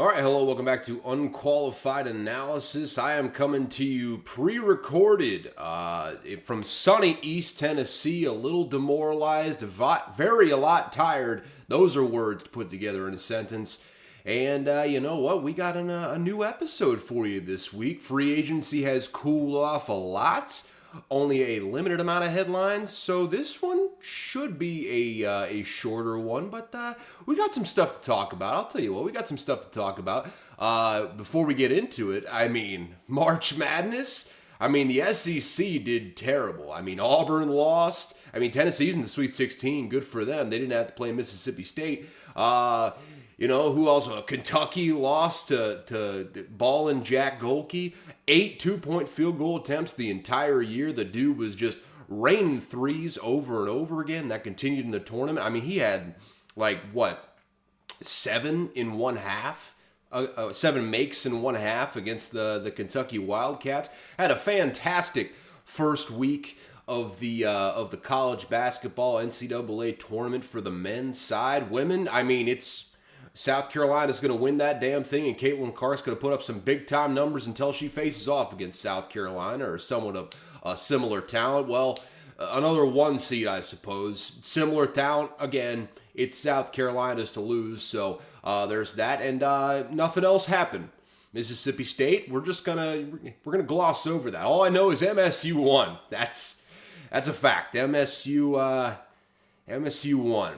All right, hello, welcome back to Unqualified Analysis. I am coming to you pre-recorded from sunny East Tennessee, a little demoralized, a lot tired. Those are words to put together in a sentence. And you know what? We got a new episode for you this week. Free agency has cooled off a lot. Only a limited amount of headlines, so this one should be a shorter one, but we got some stuff to talk about. I'll tell you what, we got some stuff to talk about. Before we get into it, March Madness, the SEC did terrible. Auburn lost. Tennessee's in the Sweet 16, good for them. They didn't have to play Mississippi State. Who else? Kentucky lost to Ballin' Jack Golke. 8 two-point field goal attempts the entire year. The dude was just raining threes over and over again. That continued in the tournament. He had, 7 in one half? 7 makes in one half against the Kentucky Wildcats. Had a fantastic first week of the college basketball NCAA tournament for the men's side. Women, it's South Carolina's going to win that damn thing, and Caitlin Clark's going to put up some big-time numbers until she faces off against South Carolina or someone of a similar talent. Well, another one seed, I suppose. Similar talent, again, it's South Carolina's to lose, so there's that, and nothing else happened. Mississippi State, we're gonna gloss over that. All I know is MSU won. That's a fact. MSU won.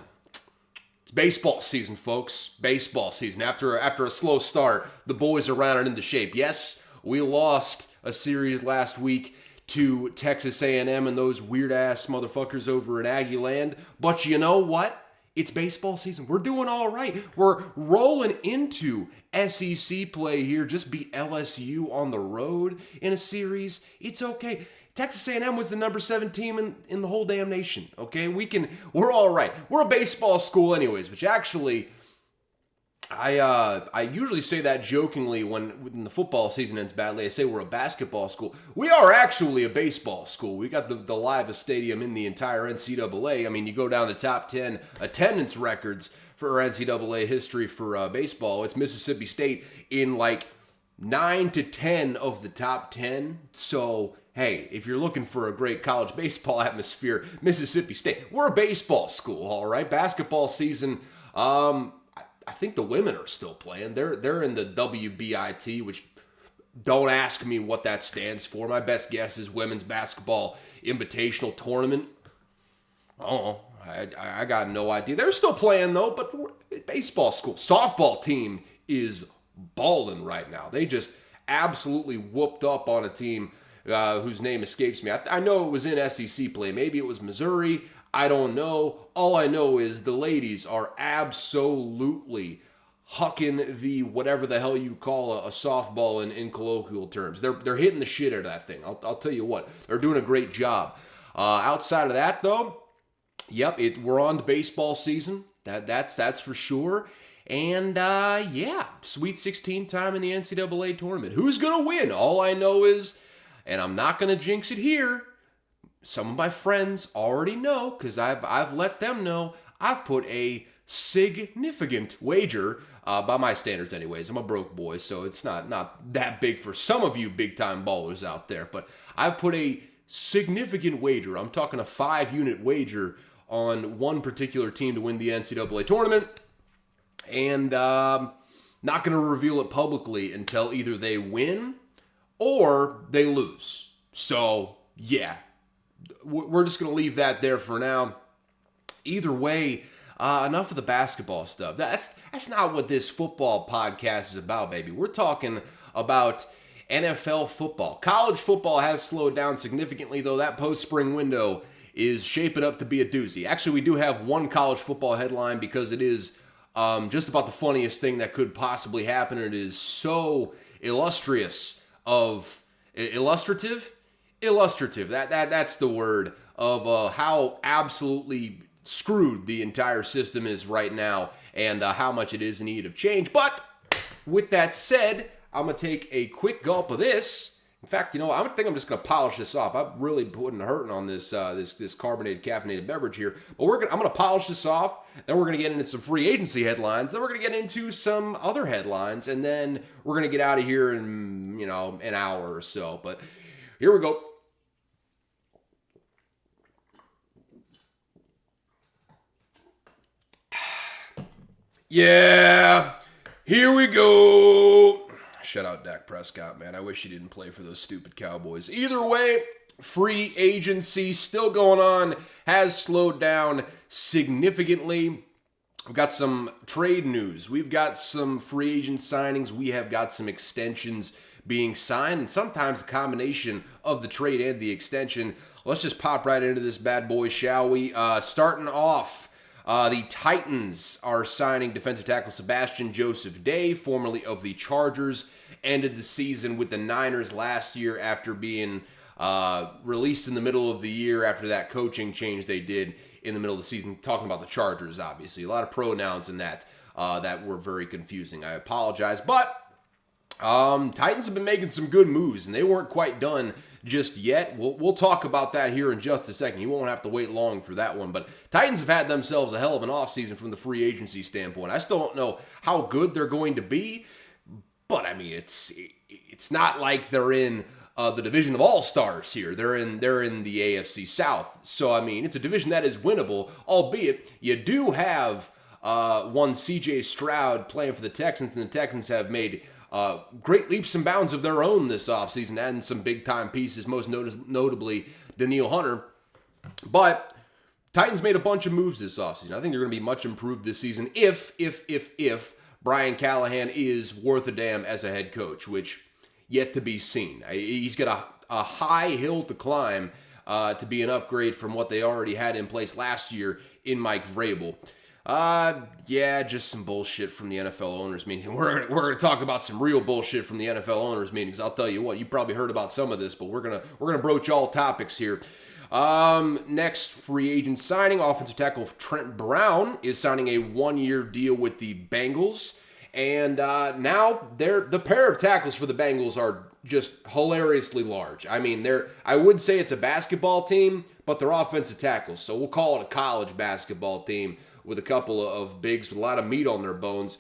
Baseball season, folks. Baseball season. After a slow start, the boys are rounded into shape. Yes, we lost a series last week to Texas A&M and those weird-ass motherfuckers over in Aggie Land. But you know what? It's baseball season. We're doing all right. We're rolling into SEC play here. Just beat LSU on the road in a series. It's okay. Texas A&M was the number 7 team in the whole damn nation, okay? We're all right. We're a baseball school anyways, which actually, I usually say that jokingly when the football season ends badly. I say we're a basketball school. We are actually a baseball school. We got the livest stadium in the entire NCAA. You go down the top 10 attendance records for NCAA history for baseball. It's Mississippi State in 9 to 10 of the top 10, so hey, if you're looking for a great college baseball atmosphere, Mississippi State. We're a baseball school, all right? Basketball season, I think the women are still playing. They're in the WBIT, which don't ask me what that stands for. My best guess is Women's Basketball Invitational Tournament. Oh, I got no idea. They're still playing, though, but we're a baseball school. Softball team is balling right now. They just absolutely whooped up on a team whose name escapes me. I know it was in SEC play. Maybe it was Missouri. I don't know. All I know is the ladies are absolutely hucking the whatever the hell you call a softball in colloquial terms. They're hitting the shit out of that thing. I'll tell you what. They're doing a great job. Outside of that, though, yep, we're on to baseball season. That's for sure. And, Sweet 16 time in the NCAA tournament. Who's going to win? All I know is, and I'm not going to jinx it here, some of my friends already know, because I've let them know, I've put a significant wager, by my standards anyways. I'm a broke boy, so it's not that big for some of you big-time ballers out there, but I've put a significant wager. I'm talking a 5-unit wager on one particular team to win the NCAA tournament, and not going to reveal it publicly until either they win or they lose. So, yeah, we're just going to leave that there for now. Either way, enough of the basketball stuff. That's not what this football podcast is about, baby. We're talking about NFL football. College football has slowed down significantly, though that post-spring window is shaping up to be a doozy. Actually, we do have one college football headline because it is just about the funniest thing that could possibly happen. It is so illustrative. That's the word of how absolutely screwed the entire system is right now, and how much it is in need of change. But with that said, I'm gonna take a quick gulp of this, In fact, I think I'm just going to polish this off. I'm really putting hurting on this this carbonated caffeinated beverage here. But I'm going to polish this off. Then we're going to get into some free agency headlines. Then we're going to get into some other headlines, and then we're going to get out of here in an hour or so. But here we go. Yeah, here we go. Shout out Dak Prescott, man. I wish he didn't play for those stupid Cowboys. Either way, free agency still going on, has slowed down significantly. We've got some trade news. We've got some free agent signings. We have got some extensions being signed, and sometimes a combination of the trade and the extension. Let's just pop right into this bad boy, shall we? Starting off, the Titans are signing defensive tackle Sebastian Joseph Day, formerly of the Chargers, ended the season with the Niners last year after being released in the middle of the year after that coaching change they did in the middle of the season. Talking about the Chargers, obviously. A lot of pronouns in that that were very confusing. I apologize. But Titans have been making some good moves, and they weren't quite done just yet. We'll talk about that here in just a second. You won't have to wait long for that one. But Titans have had themselves a hell of an offseason from the free agency standpoint. I still don't know how good they're going to be, but I mean, it's not like they're in the division of all-stars here. They're in the AFC South. So, I mean, it's a division that is winnable, albeit you do have one C.J. Stroud playing for the Texans, and the Texans have made great leaps and bounds of their own this offseason, adding some big-time pieces, most notably Danielle Hunter. But Titans made a bunch of moves this offseason. I think they're going to be much improved this season if Brian Callahan is worth a damn as a head coach, which yet to be seen. He's got a high hill to climb to be an upgrade from what they already had in place last year in Mike Vrabel. Yeah, just some bullshit from the NFL owners meeting. We're gonna talk about some real bullshit from the NFL owners meetings. I'll tell you what, you probably heard about some of this, but we're gonna broach all topics here. Next free agent signing, offensive tackle Trent Brown is signing a 1-year deal with the Bengals, and now the pair of tackles for the Bengals are just hilariously large. I mean, I would say it's a basketball team, but they're offensive tackles, so we'll call it a college basketball team with a couple of bigs with a lot of meat on their bones.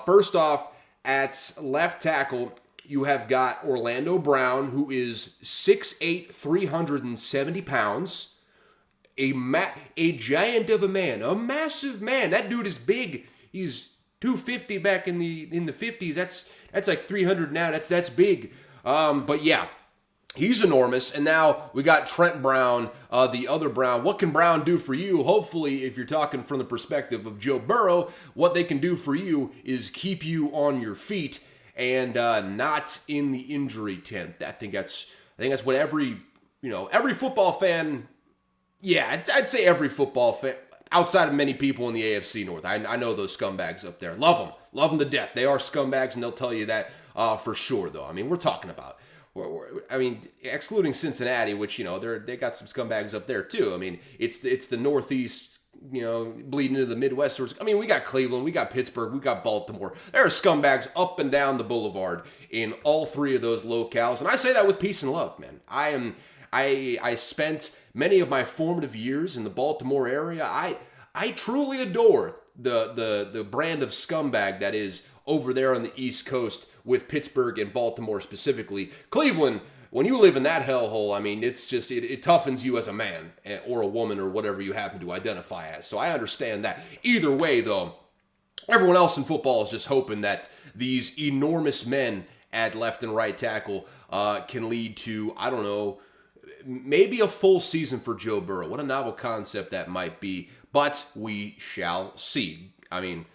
First off, at left tackle, you have got Orlando Brown, who is 6'8", 370 pounds, a giant of a man, a massive man. That dude is big. He's 250 back in the 50s. That's like 300 now. That's big. But yeah, he's enormous. And now we got Trent Brown, the other Brown. What can Brown do for you? Hopefully, if you're talking from the perspective of Joe Burrow, what they can do for you is keep you on your feet and not in the injury tent. I think that's what every football fan. Yeah, I'd say every football fan, outside of many people in the AFC North. I know those scumbags up there. Love them to death. They are scumbags, and they'll tell you that for sure. Though, I mean, we're talking about. I mean, excluding Cincinnati, which they got some scumbags up there too. I mean, it's the Northeast, bleeding into the Midwest. I mean, we got Cleveland, we got Pittsburgh, we got Baltimore. There are scumbags up and down the boulevard in all three of those locales, and I say that with peace and love, man. I spent many of my formative years in the Baltimore area. I truly adore the brand of scumbag that is over there on the East Coast with Pittsburgh and Baltimore specifically. Cleveland, when you live in that hellhole, I mean, it's just, it toughens you as a man or a woman or whatever you happen to identify as. So I understand that. Either way, though, everyone else in football is just hoping that these enormous men at left and right tackle can lead to, I don't know, maybe a full season for Joe Burrow. What a novel concept that might be, but we shall see. I mean,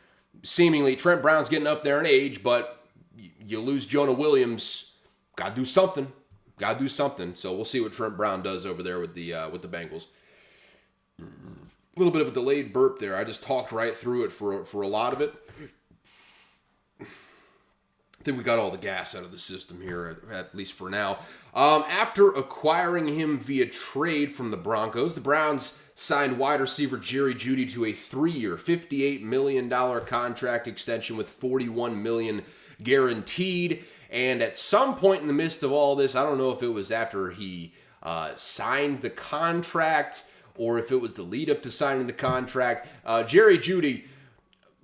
seemingly Trent Brown's getting up there in age, but you lose Jonah Williams, gotta do something. So we'll see what Trent Brown does over there with the Bengals. A little bit of a delayed burp there. I just talked right through it for a lot of it. I think we got all the gas out of the system here, at least for now. After acquiring him via trade from the Broncos, the Browns signed wide receiver Jerry Jeudy to a 3-year, $58 million contract extension with $41 million guaranteed. And at some point in the midst of all this, I don't know if it was after he signed the contract or if it was the lead up to signing the contract, Jerry Jeudy,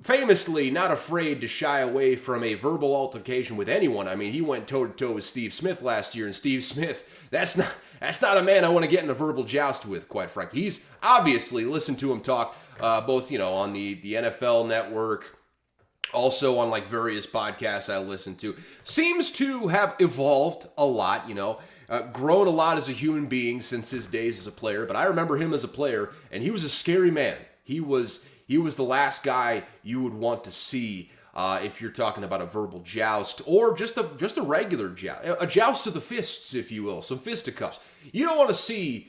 famously not afraid to shy away from a verbal altercation with anyone. I mean, he went toe-to-toe with Steve Smith last year, and Steve Smith, that's not a man I want to get in a verbal joust with, quite frankly. He's obviously, listened to him talk, both, on the NFL Network, also on like various podcasts I listen to, seems to have evolved a lot, grown a lot as a human being since his days as a player. But I remember him as a player, and he was a scary man. He was the last guy you would want to see if you're talking about a verbal joust or just a regular joust, a joust of the fists, if you will, some fisticuffs. You don't want to see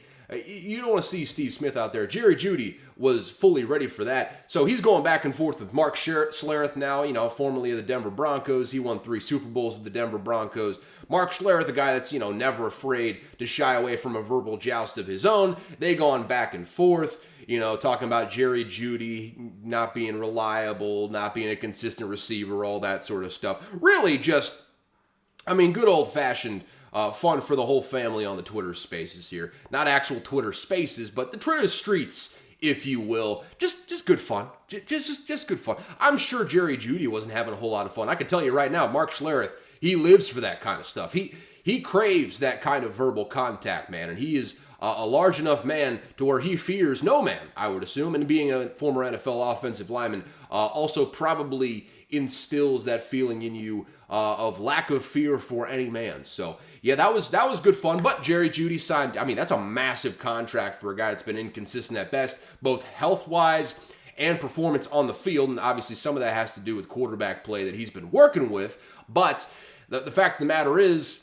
Steve Smith out there. Jerry Jeudy was fully ready for that. So he's going back and forth with Mark Schlereth now, formerly of the Denver Broncos. He won 3 Super Bowls with the Denver Broncos. Mark Schlereth, a guy that's, never afraid to shy away from a verbal joust of his own. They gone back and forth, talking about Jerry Jeudy not being reliable, not being a consistent receiver, all that sort of stuff. Really just, good old-fashioned fun for the whole family on the Twitter spaces here. Not actual Twitter spaces, but the Twitter streets, if you will. Just good fun. Just good fun. I'm sure Jerry Jeudy wasn't having a whole lot of fun. I can tell you right now, Mark Schlereth, he lives for that kind of stuff. He craves that kind of verbal contact, man, and he is a large enough man to where he fears no man, I would assume, and being a former NFL offensive lineman also probably instills that feeling in you of lack of fear for any man. So, yeah, that was good fun, but Jerry Jeudy signed, that's a massive contract for a guy that's been inconsistent at best, both health-wise and performance on the field, and obviously some of that has to do with quarterback play that he's been working with, but the fact of the matter is,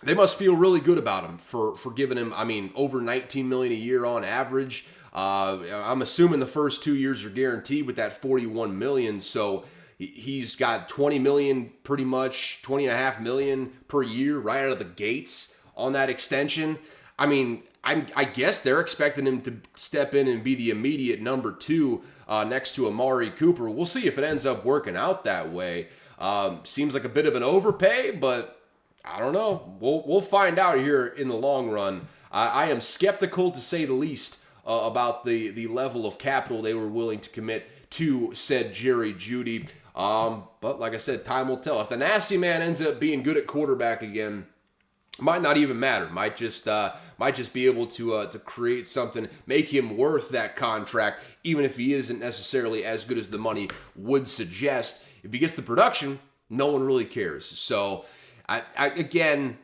they must feel really good about him for giving him, over $19 million a year on average. I'm assuming the first 2 years are guaranteed with that $41 million, so he's got $20 million pretty much, $20.5 million per year right out of the gates on that extension. I guess they're expecting him to step in and be the immediate number 2 next to Amari Cooper. We'll see if it ends up working out that way. Seems like a bit of an overpay, but I don't know. We'll find out here in the long run. I am skeptical, to say the least, about the level of capital they were willing to commit to said Jerry Jeudy. But like I said, time will tell. If the nasty man ends up being good at quarterback again, might not even matter. Might just be able to create something, make him worth that contract, even if he isn't necessarily as good as the money would suggest. If he gets the production, no one really cares. So, I again,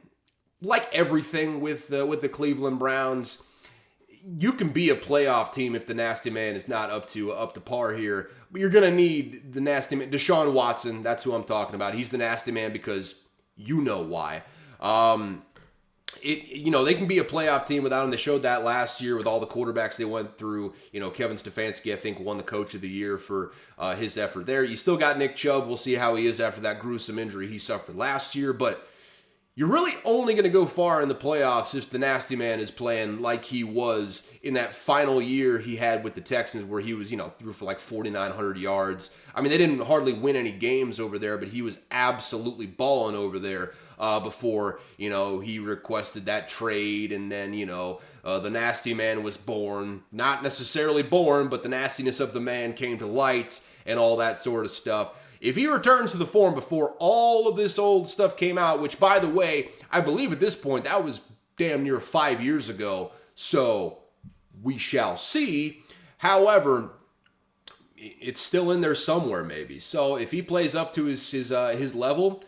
like everything with the Cleveland Browns, you can be a playoff team if the nasty man is not up to par here. But you're gonna need the nasty man. Deshaun Watson, that's who I'm talking about. He's the nasty man because you know why. They can be a playoff team without him. They showed that last year with all the quarterbacks they went through. Kevin Stefanski, I think, won the Coach of the Year for his effort there. You still got Nick Chubb. We'll see how he is after that gruesome injury he suffered last year. But you're really only going to go far in the playoffs if the nasty man is playing like he was in that final year he had with the Texans, where he was, threw for like 4,900 yards. They didn't hardly win any games over there, but he was absolutely balling over there. Before, he requested that trade, and then, the nasty man was born. Not necessarily born, but the nastiness of the man came to light and all that sort of stuff. If he returns to the form before all of this old stuff came out, which, by the way, I believe at this point, that was damn near 5 years ago, so we shall see. However, it's still in there somewhere, maybe. So if he plays up to his level,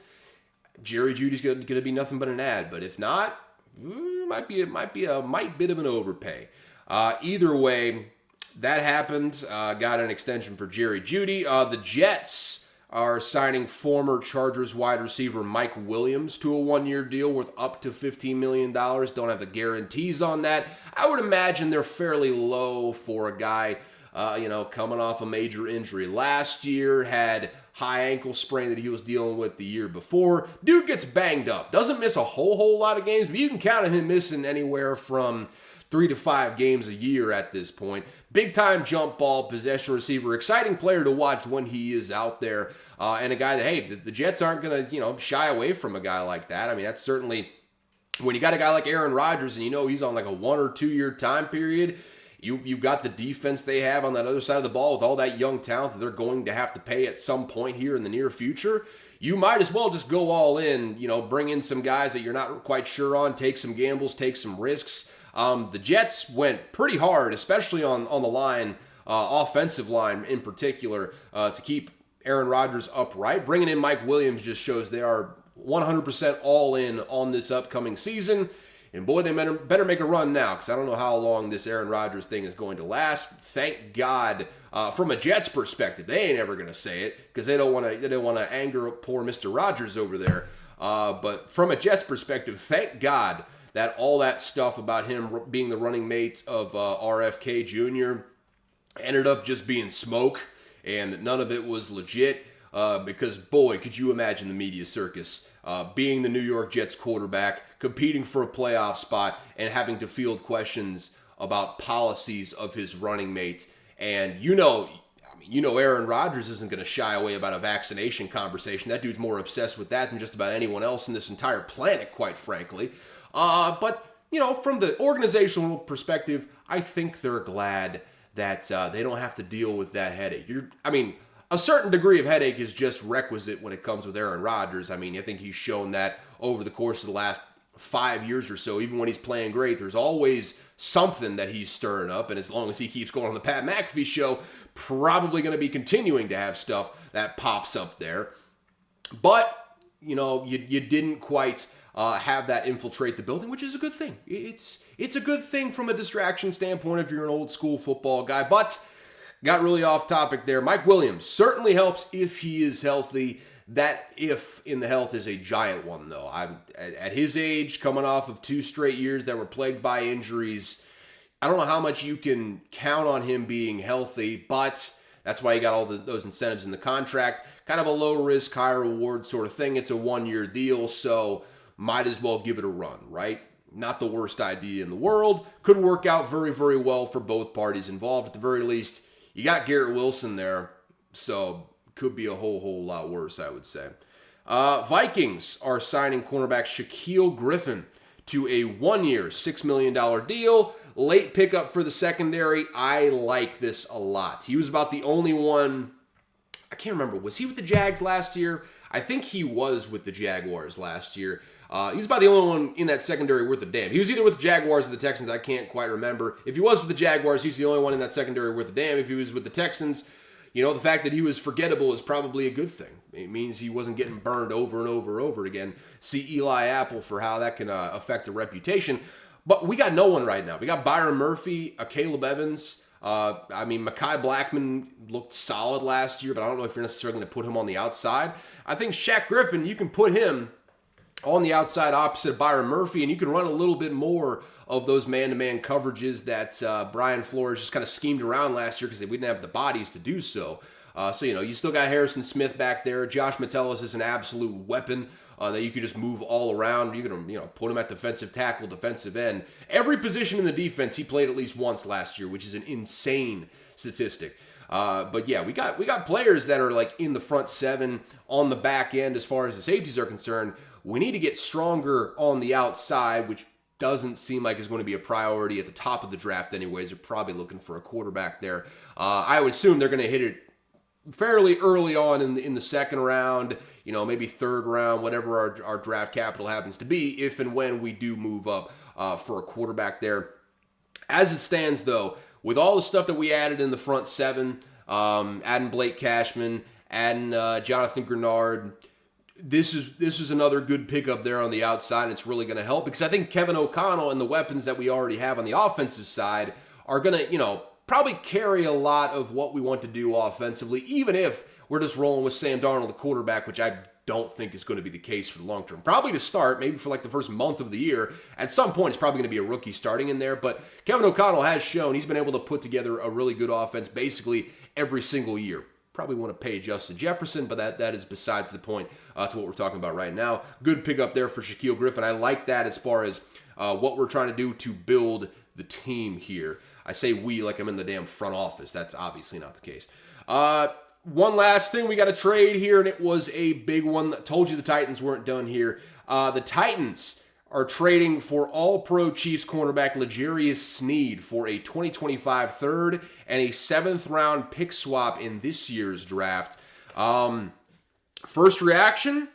Jerry Jeudy's going to be nothing but an ad. But if not, might be a bit of an overpay. Either way, that happened. Got an extension for Jerry Jeudy. The Jets are signing former Chargers wide receiver Mike Williams to a 1-year deal worth up to $15 million. Don't have the guarantees on that. I would imagine they're fairly low for a guy, coming off a major injury last year, had high ankle sprain that he was dealing with the year before. Dude gets banged up. Doesn't miss a whole lot of games, but you can count on him missing anywhere from 3 to 5 games a year at this point. Big time jump ball, possession receiver, exciting player to watch when he is out there. and a guy that, hey, the Jets aren't going to, shy away from a guy like that. I mean, that's certainly, when you got a guy like Aaron Rodgers and he's on like a 1 or 2 year time period, you've got the defense they have on that other side of the ball with all that young talent that they're going to have to pay at some point here in the near future. You might as well just go all in, bring in some guys that you're not quite sure on, take some gambles, take some risks. The Jets went pretty hard, especially on the line, offensive line in particular, to keep Aaron Rodgers upright. Bringing in Mike Williams just shows they are 100% all in on this upcoming season. And boy, they better make a run now, because I don't know how long this Aaron Rodgers thing is going to last. Thank God, from a Jets perspective, they ain't ever going to say it because they don't want to anger poor Mr. Rodgers over there. But from a Jets perspective, thank God that all that stuff about him being the running mate of RFK Jr. ended up just being smoke, and none of it was legit. Because, boy, could you imagine the media circus being the New York Jets quarterback, competing for a playoff spot, and having to field questions about policies of his running mate. And Aaron Rodgers isn't going to shy away about a vaccination conversation. That dude's more obsessed with that than just about anyone else in this entire planet, quite frankly. But from the organizational perspective, I think they're glad that they don't have to deal with that headache. A certain degree of headache is just requisite when it comes with Aaron Rodgers. I think he's shown that over the course of the last 5 years or so. Even when he's playing great, there's always something that he's stirring up. And as long as he keeps going on the Pat McAfee show, probably going to be continuing to have stuff that pops up there. But, you didn't quite have that infiltrate the building, which is a good thing. It's a good thing from a distraction standpoint if you're an old school football guy. But got really off topic there. Mike Williams certainly helps if he is healthy. That if in the health is a giant one, though. At his age, coming off of 2 straight years that were plagued by injuries, I don't know how much you can count on him being healthy, but that's why you got all those incentives in the contract. Kind of a low risk, high reward sort of thing. It's a 1-year deal, so might as well give it a run, right? Not the worst idea in the world. Could work out very, very well for both parties involved. At the very least, you got Garrett Wilson there, so could be a whole lot worse, I would say. Vikings are signing cornerback Shaquille Griffin to a 1-year, $6 million deal. Late pickup for the secondary. I like this a lot. He was about the only one. I can't remember. Was he with the Jags last year? I think he was with the Jaguars last year. He's about the only one in that secondary worth a damn. He was either with the Jaguars or the Texans. I can't quite remember. If he was with the Jaguars, he's the only one in that secondary worth a damn. If he was with the Texans, the fact that he was forgettable is probably a good thing. It means he wasn't getting burned over and over and over again. See Eli Apple for how that can affect a reputation. But we got no one right now. We got Byron Murphy, Caleb Evans. Mekhi Blackman looked solid last year, but I don't know if you're necessarily going to put him on the outside. I think Shaq Griffin, you can put him on the outside opposite Byron Murphy, and you can run a little bit more of those man-to-man coverages that Brian Flores just kind of schemed around last year because we didn't have the bodies to do so. You still got Harrison Smith back there. Josh Metellus is an absolute weapon that you could just move all around. You can put him at defensive tackle, defensive end. Every position in the defense he played at least once last year, which is an insane statistic. But yeah, we got players that are like in the front 7 on the back end as far as the safeties are concerned. We need to get stronger on the outside, which doesn't seem like is going to be a priority at the top of the draft anyways. They're probably looking for a quarterback there. I would assume they're going to hit it fairly early on in the second round, maybe third round, whatever our draft capital happens to be, if and when we do move up for a quarterback there. As it stands, though, with all the stuff that we added in the front 7, adding Blake Cashman, adding Jonathan Grenard, this is another good pickup there on the outside, and it's really going to help because I think Kevin O'Connell and the weapons that we already have on the offensive side are going to, probably carry a lot of what we want to do offensively, even if we're just rolling with Sam Darnold, the quarterback, which I don't think is going to be the case for the long term. Probably to start, maybe for like the first month of the year. At some point, it's probably going to be a rookie starting in there, but Kevin O'Connell has shown he's been able to put together a really good offense basically every single year. Probably want to pay Justin Jefferson, but that is besides the point to what we're talking about right now. Good pickup there for Shaquille Griffin. I like that as far as what we're trying to do to build the team here. I say we like I'm in the damn front office. That's obviously not the case. One last thing, we got a trade here, and it was a big one. I told you the Titans weren't done here. The Titans are trading for All-Pro Chiefs cornerback L'Jarius Sneed for a 2025 third and a 7th-round pick swap in this year's draft. First reaction,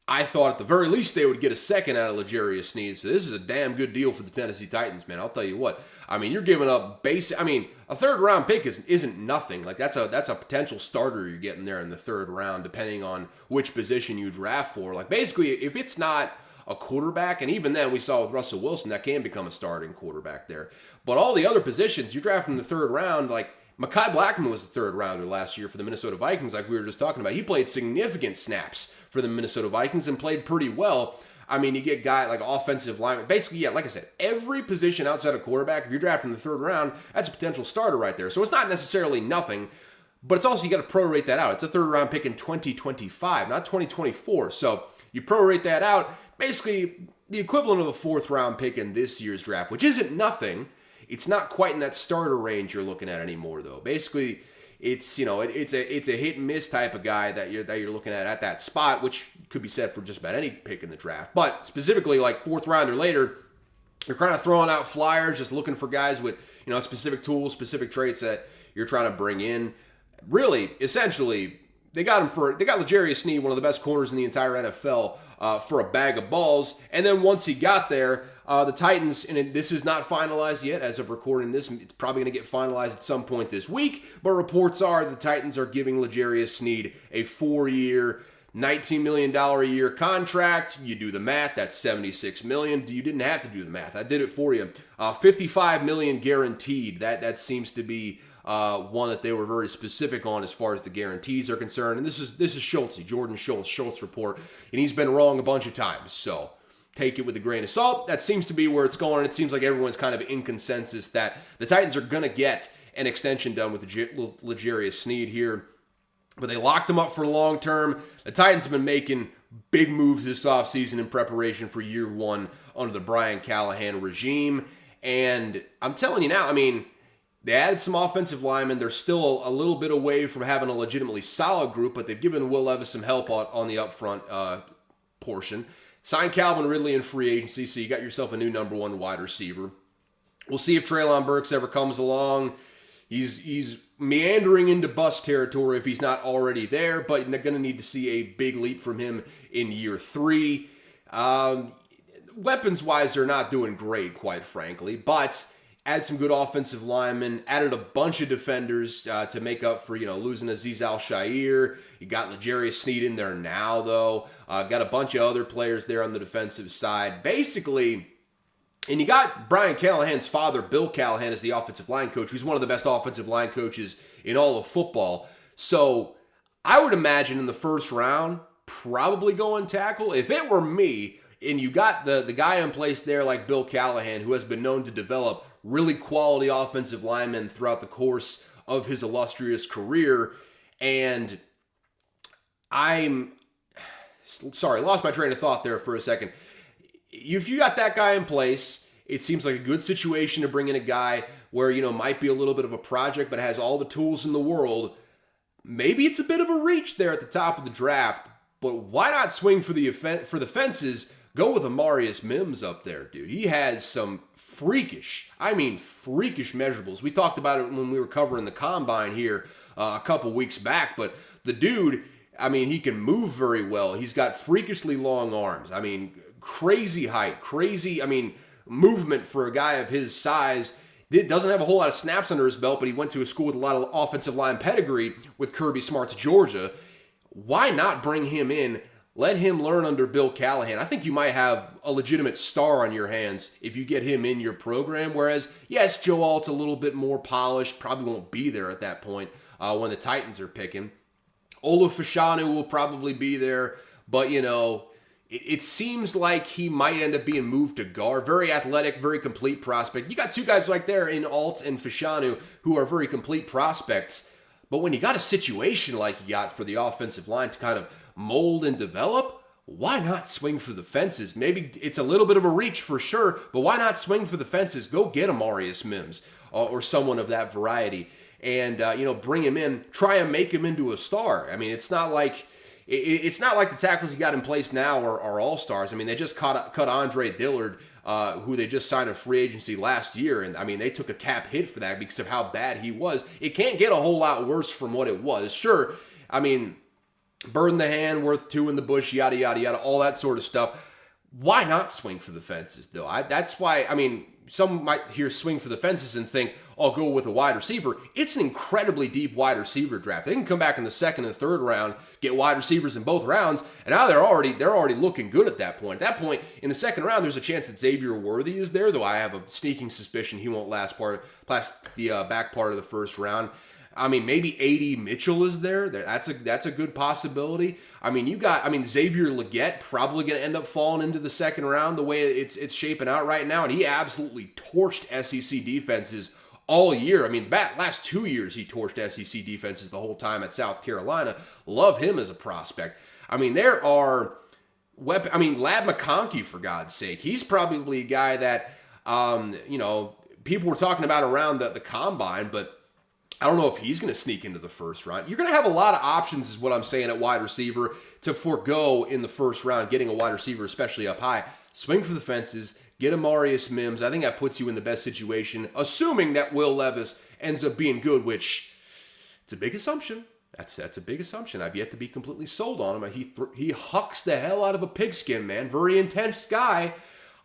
I thought at the very least they would get a second out of L'Jarius Sneed. So this is a damn good deal for the Tennessee Titans, man. I'll tell you what. I mean, you're giving up a third-round pick isn't nothing. Like that's a potential starter you're getting there in the third round, depending on which position you draft for. Like basically, if it's not a quarterback, and even then we saw with Russell Wilson that can become a starting quarterback there. But all the other positions, you're drafting in the third round, like Mekhi Blackmon was the third rounder last year for the Minnesota Vikings, like we were just talking about. He played significant snaps for the Minnesota Vikings and played pretty well. I mean, you get guys like offensive linemen. Basically, yeah, like I said, every position outside of quarterback, if you're drafting in the third round, that's a potential starter right there. So it's not necessarily nothing, but it's also, you got to prorate that out. It's a third-round pick in 2025, not 2024. So you prorate that out, basically the equivalent of a 4th-round pick in this year's draft, which isn't nothing. It's not quite in that starter range you're looking at anymore, though. Basically, it's it's a hit and miss type of guy that you're looking at that spot, which could be said for just about any pick in the draft. But specifically, like 4th round or later, you're kind of throwing out flyers, just looking for guys with specific tools, specific traits that you're trying to bring in. Really, essentially, they got L'Jarius Sneed, one of the best corners in the entire NFL, for a bag of balls. And then once he got there, the Titans, and this is not finalized yet as of recording this, it's probably going to get finalized at some point this week, but reports are the Titans are giving L'Jarius Sneed a 4-year, $19 million a year contract. You do the math, that's $76 million. You didn't have to do the math. I did it for you. $55 million guaranteed. That seems to be one that they were very specific on as far as the guarantees are concerned. And this is Schultz, Jordan Schultz report, and he's been wrong a bunch of times. So take it with a grain of salt. That seems to be where it's going. It seems like everyone's kind of in consensus that the Titans are going to get an extension done with L'Jarius Sneed here. But they locked him up for the long term. The Titans have been making big moves this offseason in preparation for year one under the Brian Callahan regime. And I'm telling you now, I mean, they added some offensive linemen. They're still a little bit away from having a legitimately solid group, but they've given Will Levis some help on the upfront portion. Signed Calvin Ridley in free agency, so you got yourself a new number 1 wide receiver. We'll see if Treylon Burks ever comes along. He's meandering into bust territory if he's not already there, but they're going to need to see a big leap from him in year 3. Weapons-wise, they're not doing great, quite frankly, but added some good offensive linemen, added a bunch of defenders to make up for, losing Azeez Al-Shaair. You got L'Jarius Sneed in there now, though. Got a bunch of other players there on the defensive side. Basically, and you got Brian Callahan's father, Bill Callahan, as the offensive line coach, who's one of the best offensive line coaches in all of football. So I would imagine in the first round, probably going tackle. If it were me, and you got the guy in place there like Bill Callahan, who has been known to develop really quality offensive linemen throughout the course of his illustrious career, and lost my train of thought there for a second. If you got that guy in place, it seems like a good situation to bring in a guy where, might be a little bit of a project, but has all the tools in the world. Maybe it's a bit of a reach there at the top of the draft, but why not swing for the fences? Go with Amarius Mims up there, dude. He has some freakish measurables. We talked about it when we were covering the combine here a couple weeks back, but the dude, he can move very well. He's got freakishly long arms. Crazy height, movement for a guy of his size. Doesn't have a whole lot of snaps under his belt, but he went to a school with a lot of offensive line pedigree with Kirby Smart's Georgia. Why not bring him in? Let him learn under Bill Callahan. I think you might have a legitimate star on your hands if you get him in your program. Whereas, yes, Joe Alt's a little bit more polished, probably won't be there at that point when the Titans are picking. Olu Fashanu will probably be there, but, it seems like he might end up being moved to guard. Very athletic, very complete prospect. You got two guys right there in Alt and Fashanu who are very complete prospects. But when you got a situation like you got for the offensive line to kind of mold and develop, why not swing for the fences? Maybe it's a little bit of a reach for sure, but why not swing for the fences? Go get Amarius Mims or someone of that variety. and bring him in, try and make him into a star. I mean, it's not like the tackles he got in place now are all-stars. I mean, they just cut Andre Dillard, who they just signed a free agency last year, and I mean, they took a cap hit for that because of how bad he was. It can't get a whole lot worse from what it was. Sure, I mean, bird in the hand, worth two in the bush, yada, yada, yada, all that sort of stuff. Why not swing for the fences, though? That's why, I mean, some might hear swing for the fences and think, I'll go with a wide receiver. It's an incredibly deep wide receiver draft. They can come back in the second and third round, get wide receivers in both rounds, and now they're already looking good at that point. At that point, in the second round, there's a chance that Xavier Worthy is there, though I have a sneaking suspicion he won't last the back part of the first round. I mean, maybe A.D. Mitchell is there. That's a good possibility. I mean, Xavier Legette probably going to end up falling into the second round the way it's shaping out right now, and he absolutely torched SEC defenses all year. I mean, last 2 years he torched SEC defenses the whole time at South Carolina. Love him as a prospect. I mean, there are Lad McConkey, for God's sake. He's probably a guy that people were talking about around the combine, but I don't know if he's going to sneak into the first round. You're going to have a lot of options, is what I'm saying, at wide receiver to forego in the first round, getting a wide receiver, especially up high. Swing for the fences, get Amarius Mims. I think that puts you in the best situation, assuming that Will Levis ends up being good, which it's a big assumption. That's a big assumption. I've yet to be completely sold on him. He hucks the hell out of a pigskin, man. Very intense guy.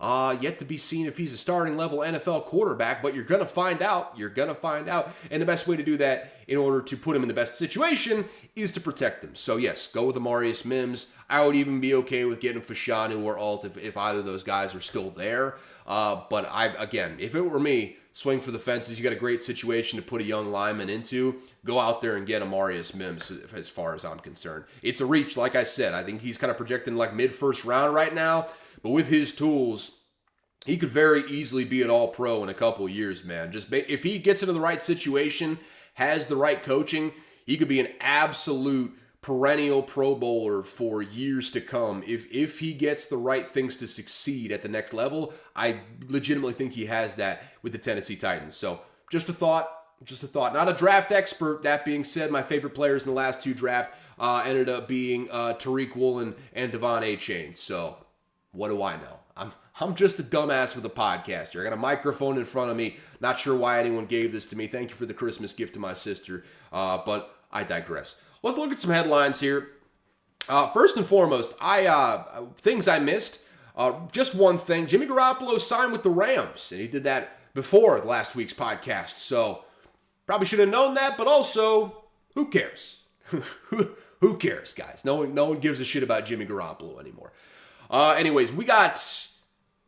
Yet to be seen if he's a starting level NFL quarterback, but you're going to find out. You're going to find out. And the best way to do that in order to put him in the best situation is to protect him. So yes, go with Amarius Mims. I would even be okay with getting Fashanu or Alt if either of those guys are still there. But if it were me, swing for the fences. You got a great situation to put a young lineman into. Go out there and get Amarius Mims as far as I'm concerned. It's a reach, like I said. I think he's kind of projecting like mid-first round right now. But with his tools, he could very easily be an all-pro in a couple of years, man. If he gets into the right situation, has the right coaching, he could be an absolute perennial Pro Bowler for years to come. If he gets the right things to succeed at the next level, I legitimately think he has that with the Tennessee Titans. So just a thought. Not a draft expert. That being said, my favorite players in the last two drafts ended up being Tariq Woolen and Devon Achane. So what do I know? I'm just a dumbass with a podcast here. I got a microphone in front of me. Not sure why anyone gave this to me. Thank you for the Christmas gift to my sister. But I digress. Let's look at some headlines here. First and foremost, things I missed. Just one thing. Jimmy Garoppolo signed with the Rams, and he did that before last week's podcast. So probably should have known that, but also, who cares? Who cares, guys? No one gives a shit about Jimmy Garoppolo anymore. Anyways, we got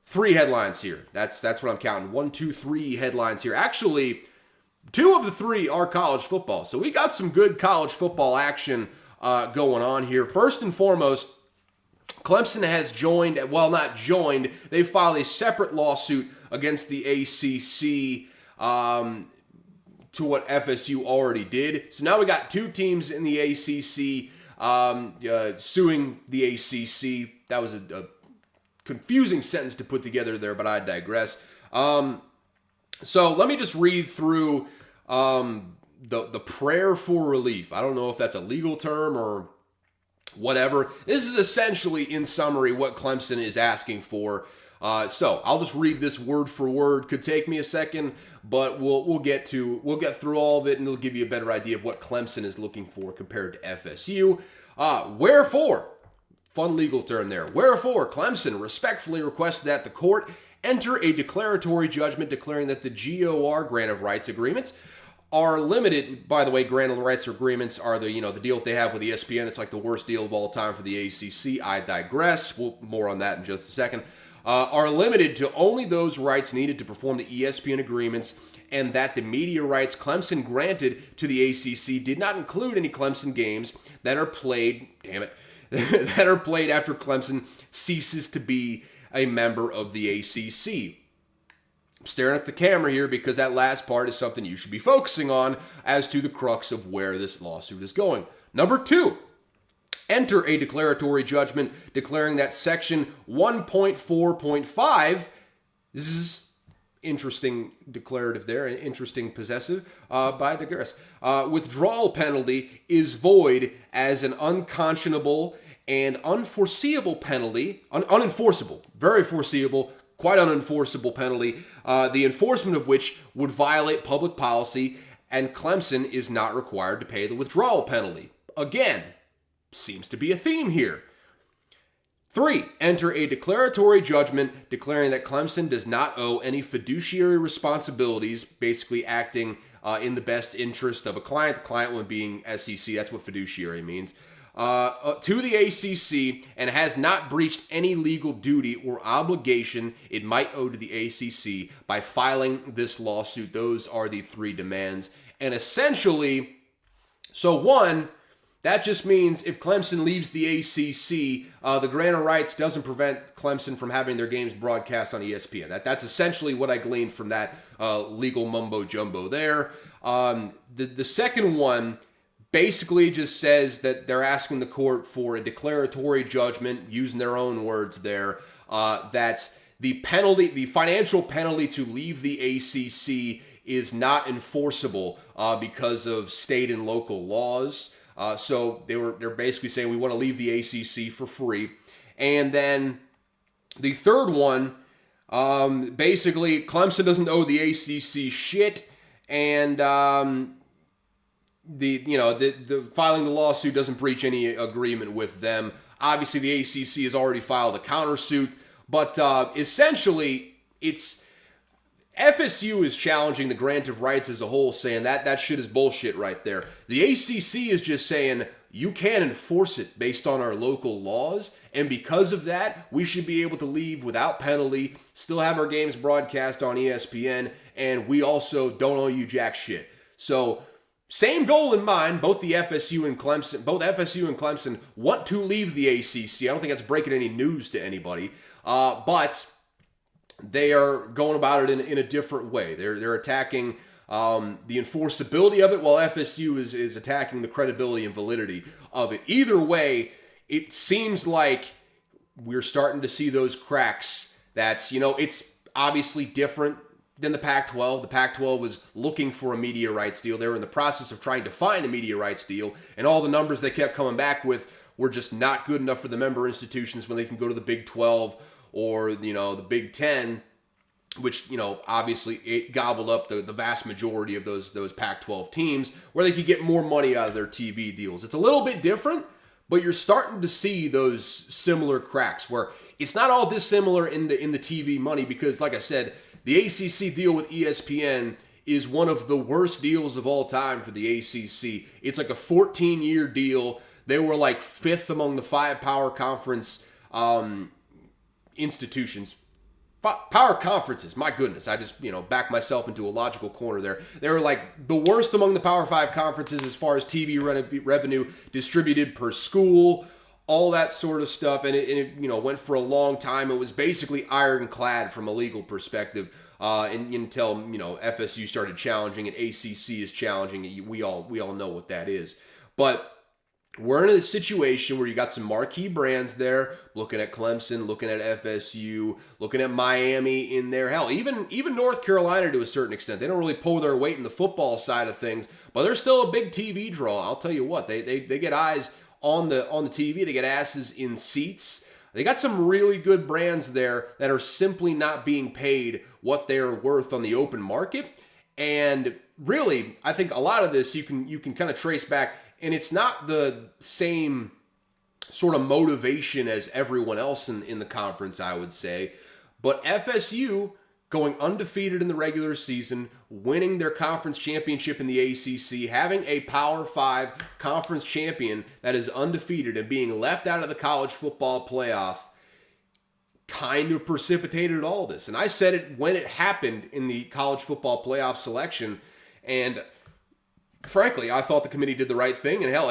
3 headlines here. That's what I'm counting. 1, 2, 3 headlines here. Actually, 2 of the 3 are college football. So we got some good college football action going on here. First and foremost, Clemson has they filed a separate lawsuit against the ACC to what FSU already did. So now we got 2 teams in the ACC suing the ACC. That was a confusing sentence to put together there, but I digress. So let me just read through the prayer for relief. I don't know if that's a legal term or whatever. This is essentially, in summary, what Clemson is asking for. So I'll just read this word for word. Could take me a second, but we'll get through all of it, and it'll give you a better idea of what Clemson is looking for compared to FSU. Wherefore, fun legal term there. Wherefore, Clemson respectfully requests that the court enter a declaratory judgment declaring that the GOR grant of rights agreements are limited. By the way, grant of rights agreements are the deal that they have with ESPN. It's like the worst deal of all time for the ACC. I digress. More on that in just a second. Are limited to only those rights needed to perform the ESPN agreements, and that the media rights Clemson granted to the ACC did not include any Clemson games that are played, that are played after Clemson ceases to be a member of the ACC. I'm staring at the camera here because that last part is something you should be focusing on as to the crux of where this lawsuit is going. Number 2, enter a declaratory judgment declaring that Section 1.4.5 interesting declarative there, an interesting possessive, but I digress. Withdrawal penalty is void as an unconscionable and unforeseeable penalty, unenforceable, very foreseeable, quite unenforceable penalty, the enforcement of which would violate public policy, and Clemson is not required to pay the withdrawal penalty. Again, seems to be a theme here. 3, enter a declaratory judgment declaring that Clemson does not owe any fiduciary responsibilities, basically acting in the best interest of a client, the client one being SEC, that's what fiduciary means, to the ACC, and has not breached any legal duty or obligation it might owe to the ACC by filing this lawsuit. Those are the 3 demands. And essentially, so 1, that just means if Clemson leaves the ACC, the grant of rights doesn't prevent Clemson from having their games broadcast on ESPN. That's essentially what I gleaned from that legal mumbo-jumbo there. The second one basically just says that they're asking the court for a declaratory judgment, using their own words there, that the penalty, the financial penalty to leave the ACC is not enforceable because of state and local laws. So they're basically saying we want to leave the ACC for free. And then the third one, basically Clemson doesn't owe the ACC shit, and the filing the lawsuit doesn't breach any agreement with them. Obviously, the ACC has already filed a countersuit, but essentially it's FSU is challenging the grant of rights as a whole, saying that shit is bullshit right there. The ACC is just saying you can't enforce it based on our local laws, and because of that, we should be able to leave without penalty, still have our games broadcast on ESPN, and we also don't owe you jack shit. So, same goal in mind, both FSU and Clemson want to leave the ACC. I don't think that's breaking any news to anybody, but they are going about it in a different way. They're attacking the enforceability of it, while FSU is attacking the credibility and validity of it. Either way, it seems like we're starting to see those cracks. That's, it's obviously different than the Pac-12. The Pac-12 was looking for a media rights deal. They were in the process of trying to find a media rights deal, and all the numbers they kept coming back with were just not good enough for the member institutions when they can go to the Big 12 or, the Big 10, which, obviously it gobbled up the vast majority of those Pac-12 teams, where they could get more money out of their TV deals. It's a little bit different, but you're starting to see those similar cracks where it's not all dissimilar in the TV money, because, like I said, the ACC deal with ESPN is one of the worst deals of all time for the ACC. It's like a 14-year deal. They were like 5th among the 5 power conference institutions. Power conferences, my goodness. I just, backed myself into a logical corner there. They were like the worst among the Power 5 conferences as far as TV revenue distributed per school, all that sort of stuff. And it went for a long time. It was basically ironclad from a legal perspective until, FSU started challenging it. ACC is challenging it. We all know what that is. But we're in a situation where you got some marquee brands there, looking at Clemson, looking at FSU, looking at Miami in there. Hell, even North Carolina to a certain extent. They don't really pull their weight in the football side of things, but they're still a big TV draw. I'll tell you what, they get eyes on the TV. They get asses in seats. They got some really good brands there that are simply not being paid what they're worth on the open market. And really, I think a lot of this you can kind of trace back. And it's not the same sort of motivation as everyone else in the conference, I would say. But FSU going undefeated in the regular season, winning their conference championship in the ACC, having a Power 5 conference champion that is undefeated and being left out of the college football playoff kind of precipitated all this. And I said it when it happened in the college football playoff selection, and frankly, I thought the committee did the right thing. And hell,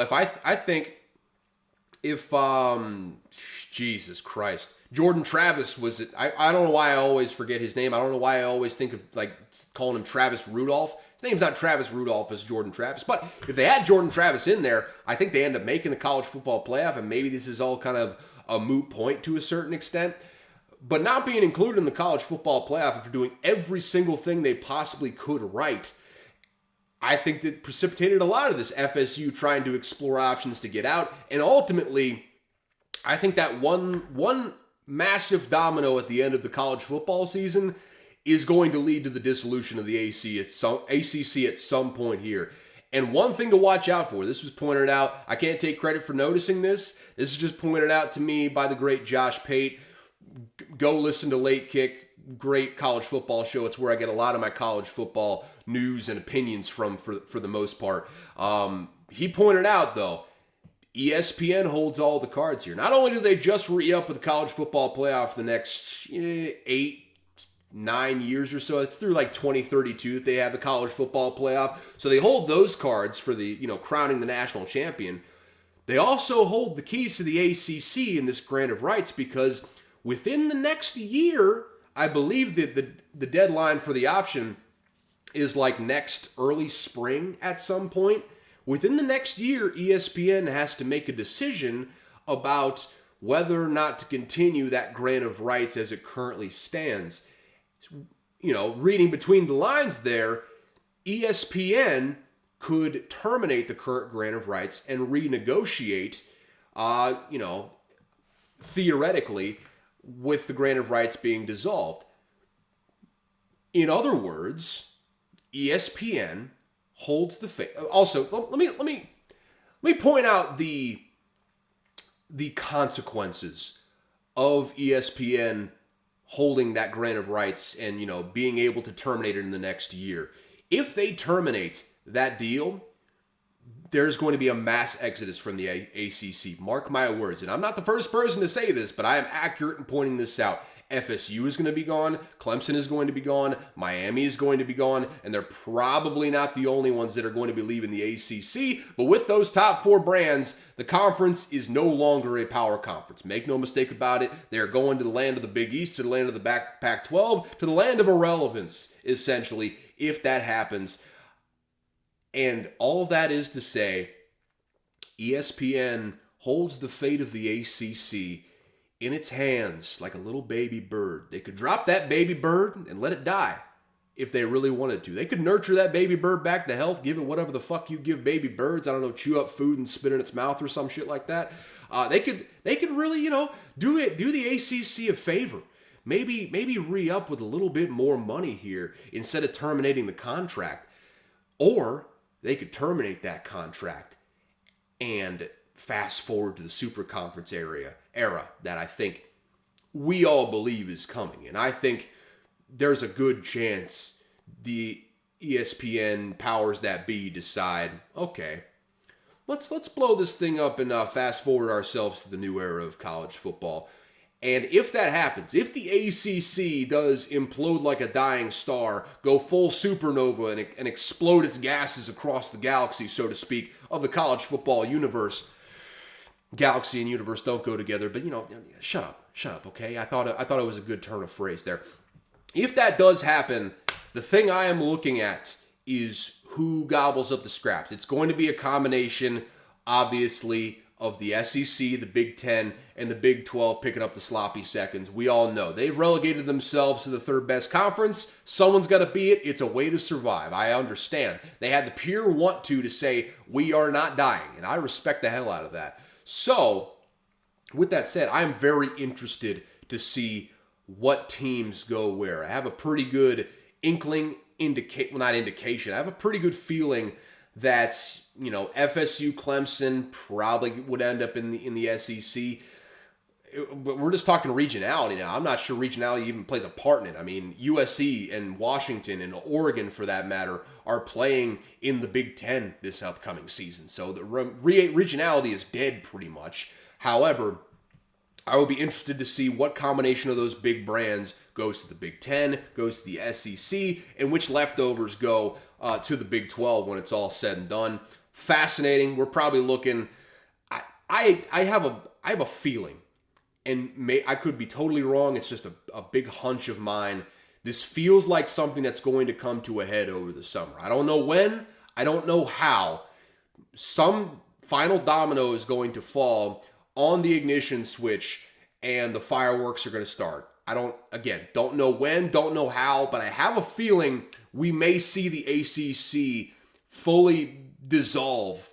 Jesus Christ, Jordan Travis was it. I don't know why I always forget his name. I don't know why I always think of calling him Travis Rudolph. His name's not Travis Rudolph, it's Jordan Travis. But if they had Jordan Travis in there, I think they end up making the college football playoff, and maybe this is all kind of a moot point to a certain extent. But not being included in the college football playoff after doing every single thing they possibly could right, I think that precipitated a lot of this FSU trying to explore options to get out. And ultimately, I think that one massive domino at the end of the college football season is going to lead to the dissolution of the ACC at some point here. And one thing to watch out for, this was pointed out, I can't take credit for noticing this. This is just pointed out to me by the great Josh Pate. Go listen to Late Kick, great college football show. It's where I get a lot of my college football news and opinions from for the most part. He pointed out, though, ESPN holds all the cards here. Not only do they just re-up with the college football playoff the next 8, 9 years or so, it's through like 2032 that they have the college football playoff. So they hold those cards for the, crowning the national champion. They also hold the keys to the ACC in this grant of rights because within the next year, I believe that the deadline for the option is like next early spring at some point. Within the next year, ESPN has to make a decision about whether or not to continue that grant of rights as it currently stands. Reading between the lines there, ESPN could terminate the current grant of rights and renegotiate, theoretically, with the grant of rights being dissolved. In other words, ESPN holds the fate. Also, let me point out the consequences of ESPN holding that grant of rights and being able to terminate it in the next year. If they terminate that deal, there's going to be a mass exodus from the ACC. Mark my words. And I'm not the first person to say this, but I am accurate in pointing this out. FSU is going to be gone. Clemson is going to be gone. Miami is going to be gone. And they're probably not the only ones that are going to be leaving the ACC. But with those top 4 brands, the conference is no longer a power conference. Make no mistake about it. They're going to the land of the Big East, to the land of the Pac-12, to the land of irrelevance, essentially, if that happens. And all of that is to say, ESPN holds the fate of the ACC in its hands like a little baby bird. They could drop that baby bird and let it die if they really wanted to. They could nurture that baby bird back to health, give it whatever the fuck you give baby birds. I don't know, chew up food and spit in its mouth or some shit like that. They could really, do the ACC a favor. Maybe re-up with a little bit more money here instead of terminating the contract. Or they could terminate that contract and fast forward to the super conference era that I think we all believe is coming. And I think there's a good chance the ESPN powers that be decide, okay, let's blow this thing up and fast forward ourselves to the new era of college football. And if that happens, if the ACC does implode like a dying star, go full supernova and explode its gases across the galaxy, so to speak, of the college football universe, galaxy and universe don't go together, but shut up, okay? I thought it was a good turn of phrase there. If that does happen, the thing I am looking at is who gobbles up the scraps. It's going to be a combination, obviously, of the SEC, the Big Ten, and the Big 12 picking up the sloppy seconds. We all know. They've relegated themselves to the third best conference. Someone's got to be it. It's a way to survive. I understand. They had the pure want to say, we are not dying, and I respect the hell out of that. So, with that said, I'm very interested to see what teams go where. I have a pretty good inkling, I have a pretty good feeling that, FSU, Clemson probably would end up in the SEC. But we're just talking regionality now. I'm not sure regionality even plays a part in it. I mean, USC and Washington and Oregon, for that matter, are playing in the Big Ten this upcoming season. So the regionality is dead pretty much. However, I would be interested to see what combination of those big brands goes to the Big Ten, goes to the SEC, and which leftovers go to the Big 12 when it's all said and done. Fascinating. We're probably looking. I have a feeling, and I could be totally wrong. It's just a big hunch of mine. This feels like something that's going to come to a head over the summer. I don't know when. I don't know how. Some final domino is going to fall on the ignition switch, and the fireworks are going to start. don't know when, don't know how, but I have a feeling we may see the ACC fully dissolve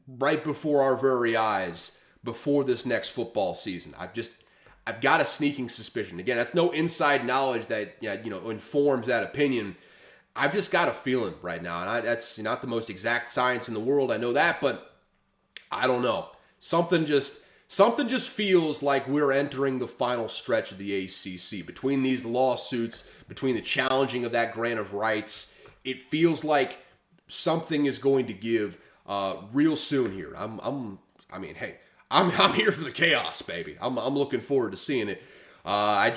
right before our very eyes before this next football season. I've got a sneaking suspicion. Again, that's no inside knowledge that informs that opinion. I've just got a feeling right now, and that's not the most exact science in the world. I know that, but I don't know. Something just feels like we're entering the final stretch of the ACC. Between these lawsuits, between the challenging of that grant of rights, it feels like something is going to give real soon here. I'm here for the chaos, baby. I'm looking forward to seeing it. I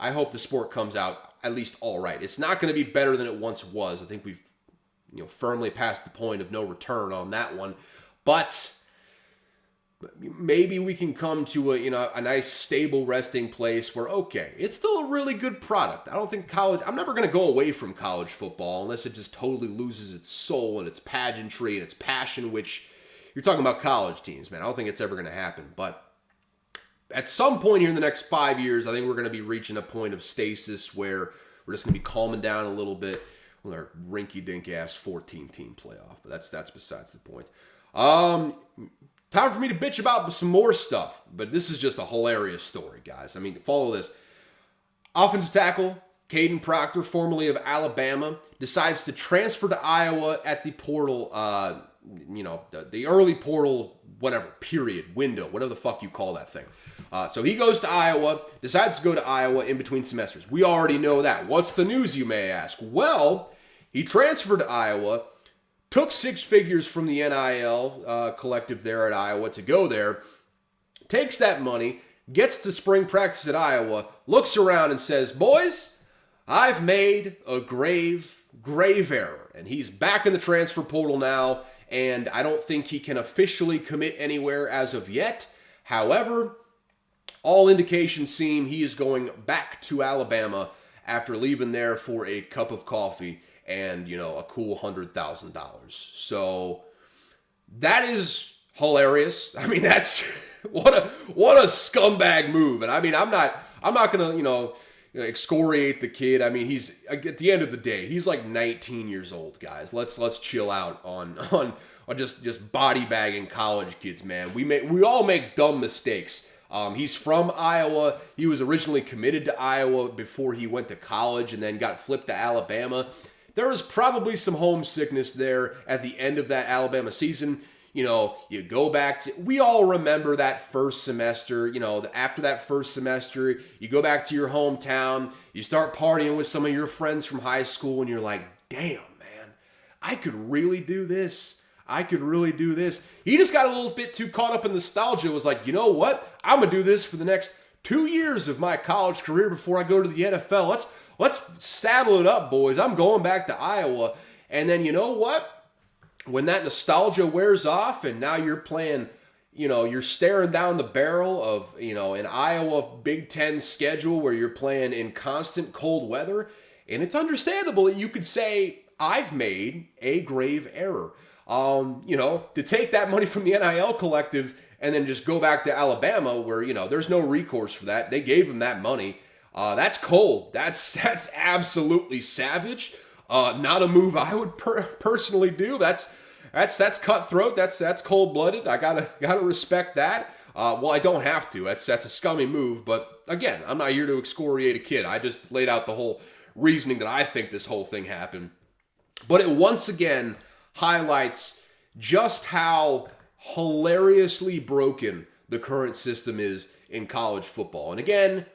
hope the sport comes out at least all right. It's not going to be better than it once was. I think we've firmly passed the point of no return on that one. But maybe we can come to a nice stable resting place where, okay, it's still a really good product. I don't think I'm never going to go away from college football unless it just totally loses its soul and its pageantry and its passion, which you're talking about college teams, man. I don't think it's ever going to happen. But at some point here in the next 5 years, I think we're going to be reaching a point of stasis where we're just going to be calming down a little bit with our rinky-dink-ass 14-team playoff. But that's besides the point. Time for me to bitch about some more stuff. But this is just a hilarious story, guys. I mean, follow this. Offensive tackle Kayden Proctor, formerly of Alabama, decides to transfer to Iowa at the portal, the early portal, window, whatever the fuck you call that thing. So he goes to Iowa, decides to go to Iowa in between semesters. We already know that. What's the news, you may ask? Well, he transferred to Iowa, took 6 figures from the NIL collective there at Iowa to go there, takes that money, gets to spring practice at Iowa, looks around and says, boys, I've made a grave error. And he's back in the transfer portal now, and I don't think he can officially commit anywhere as of yet. However, all indications seem he is going back to Alabama after leaving there for a cup of coffee and, a cool $100,000. So that is hilarious. I mean, that's what a scumbag move. And I mean, I'm not gonna, excoriate the kid. I mean, he's, at the end of the day, he's like 19 years old, guys. Let's chill out on just body bagging college kids, man. We all make dumb mistakes. He's from Iowa. He was originally committed to Iowa before he went to college and then got flipped to Alabama. There was probably some homesickness there at the end of that Alabama season. You go back to, we all remember that first semester, after that first semester, you go back to your hometown, you start partying with some of your friends from high school, and you're like, damn, man, I could really do this. He just got a little bit too caught up in nostalgia, was like, you know what? I'm going to do this for the next 2 years of my college career before I go to the NFL. Let's saddle it up, boys. I'm going back to Iowa. And then you know what? When that nostalgia wears off and now you're playing, you're staring down the barrel of, an Iowa Big Ten schedule where you're playing in constant cold weather. And it's understandable that you could say, I've made a grave error. To take that money from the NIL collective and then just go back to Alabama where, there's no recourse for that. They gave him that money. That's cold. That's absolutely savage. Not a move I would personally do. That's cutthroat. That's cold-blooded. I gotta respect that. Well, I don't have to. That's a scummy move. But again, I'm not here to excoriate a kid. I just laid out the whole reasoning that I think this whole thing happened. But it once again highlights just how hilariously broken the current system is in college football. And again,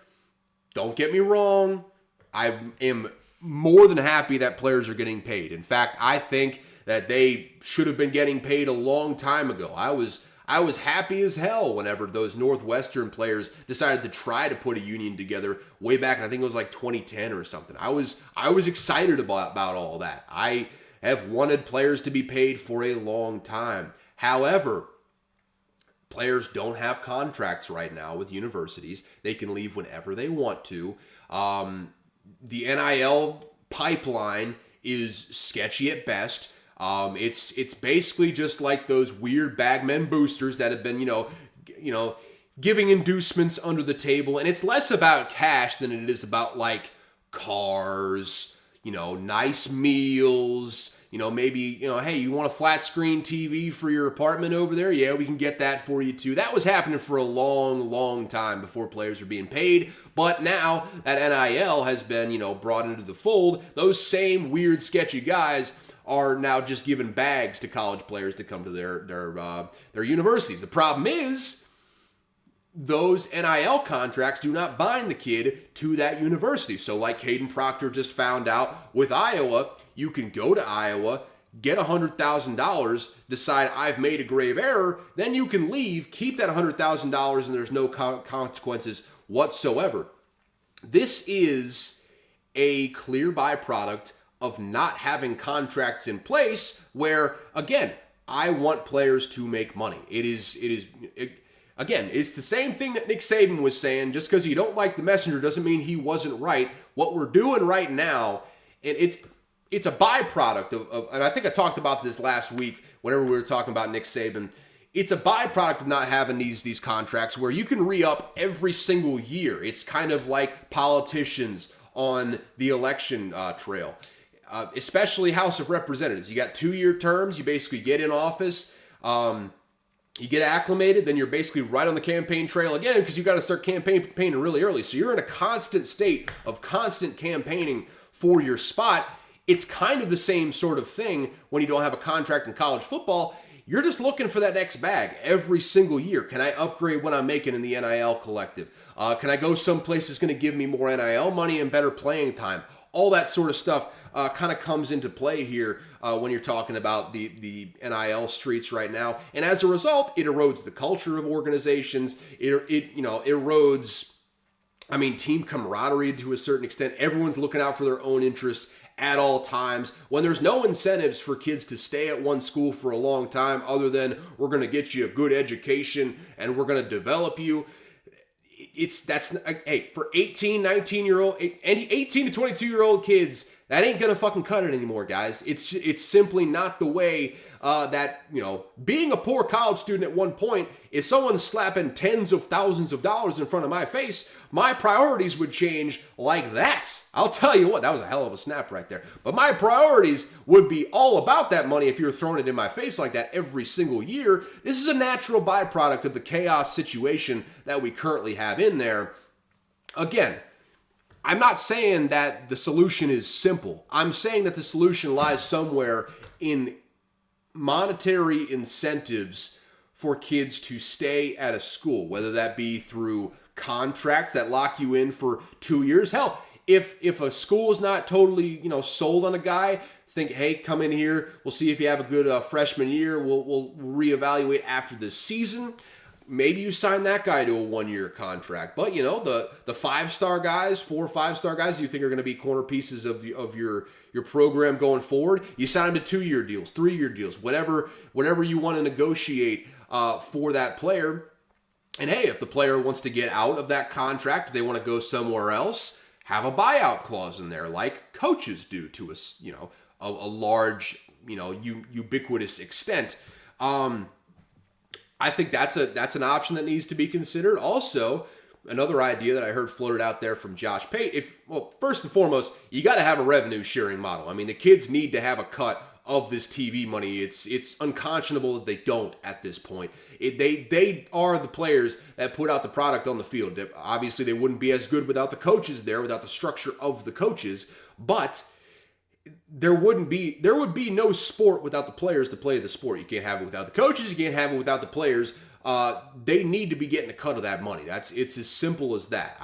don't get me wrong, I am more than happy that players are getting paid. In fact, I think that they should have been getting paid a long time ago. I was happy as hell whenever those Northwestern players decided to try to put a union together way back, and I think it was like 2010 or something. I was excited about all that. I have wanted players to be paid for a long time. However, players don't have contracts right now with universities. They can leave whenever they want to. The NIL pipeline is sketchy at best. It's basically just like those weird bagmen boosters that have been, giving inducements under the table, and it's less about cash than it is about like cars, nice meals, maybe, hey, you want a flat screen TV for your apartment over there? Yeah, we can get that for you too. That was happening for a long, long time before players were being paid. But now that NIL has been, brought into the fold, those same weird, sketchy guys are now just giving bags to college players to come to their universities. The problem is, those NIL contracts do not bind the kid to that university. So like Kayden Proctor just found out with Iowa, you can go to Iowa, get $100,000, decide I've made a grave error, then you can leave, keep that $100,000, and there's no consequences whatsoever. This is a clear byproduct of not having contracts in place where, again, I want players to make money. Again, it's the same thing that Nick Saban was saying. Just because you don't like the messenger doesn't mean he wasn't right. What we're doing right now, and it's a byproduct of, and I think I talked about this last week whenever we were talking about Nick Saban. It's a byproduct of not having these contracts where you can re-up every single year. It's kind of like politicians on the election trail, especially House of Representatives. You got 2-year terms. You basically get in office. You get acclimated, then you're basically right on the campaign trail again because you got to start campaigning really early. So you're in a constant state of constant campaigning for your spot. It's kind of the same sort of thing when you don't have a contract in college football. You're just looking for that next bag every single year. Can I upgrade what I'm making in the NIL collective? Can I go someplace that's going to give me more NIL money and better playing time? All that sort of stuff kind of comes into play here when you're talking about the NIL streets right now. And as a result, it erodes the culture of organizations. It erodes, team camaraderie to a certain extent. Everyone's looking out for their own interests at all times. When there's no incentives for kids to stay at one school for a long time other than we're going to get you a good education and we're going to develop you. For 18, 19-year-old, 18 to 22-year-old kids, that ain't gonna fucking cut it anymore, guys. It's simply not the way that, being a poor college student at one point, if someone's slapping tens of thousands of dollars in front of my face, my priorities would change like that. I'll tell you what, that was a hell of a snap right there. But my priorities would be all about that money if you're throwing it in my face like that every single year. This is a natural byproduct of the chaos situation that we currently have in there. Again, I'm not saying that the solution is simple. I'm saying that the solution lies somewhere in monetary incentives for kids to stay at a school, whether that be through contracts that lock you in for 2 years. Hell, if a school is not totally, sold on a guy, think, hey, come in here. We'll see if you have a good freshman year. We'll reevaluate after this season. Maybe you sign that guy to a 1-year contract. But, the 5-star guys, 4 or 5-star guys you think are going to be corner pieces of your program going forward, you sign them to 2-year deals, 3-year deals, whatever you want to negotiate for that player. And hey, if the player wants to get out of that contract, if they want to go somewhere else, have a buyout clause in there like coaches do to a large, ubiquitous extent. I think that's an option that needs to be considered. Also, another idea that I heard floated out there from Josh Pate, first and foremost, you got to have a revenue sharing model. The kids need to have a cut of this TV money. It's unconscionable that they don't at this point. They are the players that put out the product on the field. Obviously, they wouldn't be as good without the coaches there, without the structure of the coaches, but there would be no sport without the players to play the sport. You can't have it without the coaches. You can't have it without the players. They need to be getting a cut of that money. It's as simple as that.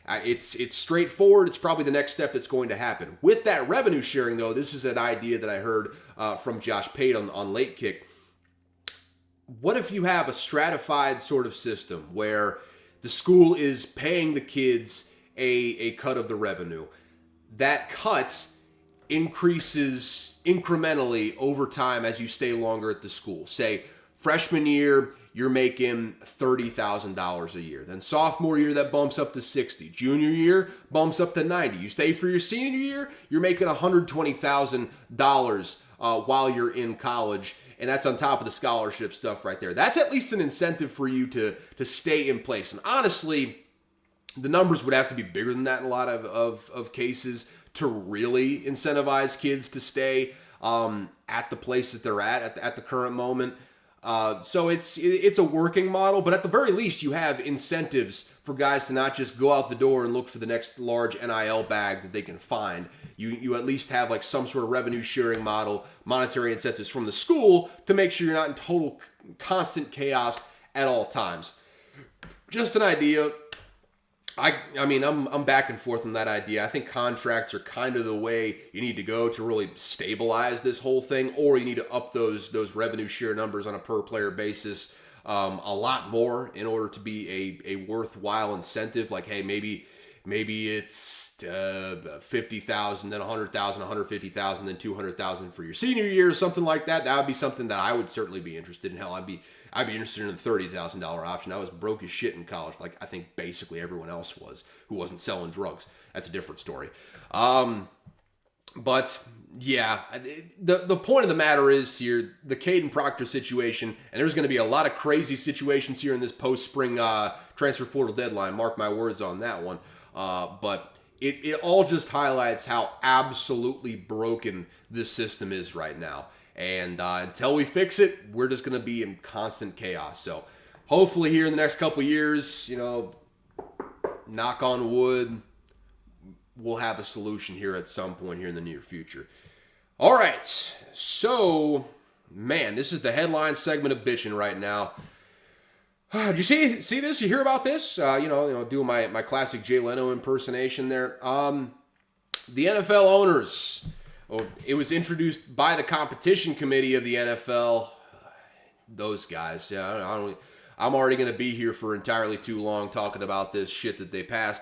It's straightforward. It's probably the next step that's going to happen. With that revenue sharing, though, this is an idea that I heard from Josh Pate on Late Kick. What if you have a stratified sort of system where the school is paying the kids a cut of the revenue? That cut increases incrementally over time as you stay longer at the school. Say, freshman year, you're making $30,000 a year. Then sophomore year, that bumps up to $60,000. Junior year, bumps up to $90,000. You stay for your senior year, you're making $120,000 while you're in college. and that's on top of the scholarship stuff right there. That's at least an incentive for you to stay in place. And honestly, the numbers would have to be bigger than that in a lot of cases to really incentivize kids to stay at the place that they're at the current moment. So it's a working model, but at the very least, you have incentives for guys to not just go out the door and look for the next large NIL bag that they can find. You at least have like some sort of revenue sharing model, monetary incentives from the school to make sure you're not in total constant chaos at all times. Just an idea. I mean, I'm back and forth on that idea. I think contracts are kind of the way you need to go to really stabilize this whole thing, or you need to up those revenue share numbers on a per player basis a lot more in order to be a worthwhile incentive. Like, hey, maybe it's 50,000, then 100,000, 150,000, then 200,000 for your senior year, or something like that. That would be something that I would certainly be interested in. Hell, I'd be interested in a $30,000 option. I was broke as shit in college, like I think basically everyone else was who wasn't selling drugs. That's a different story. But yeah, the point of the matter is here, the Kayden Proctor situation, and there's going to be a lot of crazy situations here in this post-spring transfer portal deadline. Mark my words on that one. But it all just highlights how absolutely broken this system is right now. And until we fix it, we're just going to be in constant chaos. So hopefully here in the next couple years, knock on wood, we'll have a solution here at some point here in the near future. All right. So, man, this is the headline segment of bitching right now. Did you see this? You hear about this? Doing my classic Jay Leno impersonation there. The NFL owners. It was introduced by the competition committee of the NFL. Those guys. Yeah, I'm already going to be here for entirely too long talking about this shit that they passed.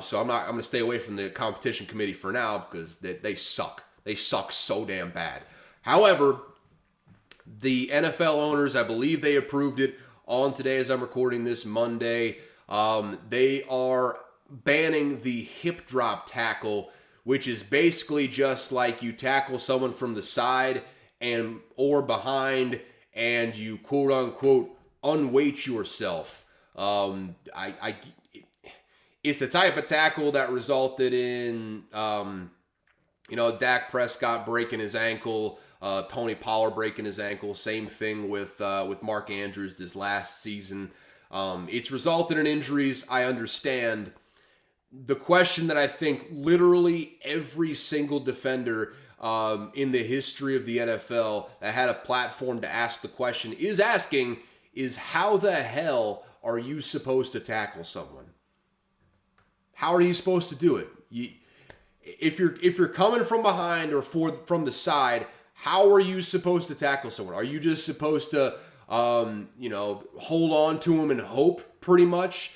So I'm going to stay away from the competition committee for now because they suck. They suck so damn bad. However, the NFL owners, I believe they approved it on today as I'm recording this Monday. They are banning the hip drop tackle, which is basically just like you tackle someone from the side or behind and you quote unquote unweight yourself. It's the type of tackle that resulted in Dak Prescott breaking his ankle, Tony Pollard breaking his ankle. Same thing with Mark Andrews this last season. It's resulted in injuries, I understand. The question that I think literally every single defender in the history of the NFL that had a platform to ask the question is asking is how the hell are you supposed to tackle someone? How are you supposed to do it? If you're coming from behind or from the side, how are you supposed to tackle someone? Are you just supposed to hold on to them and hope pretty much?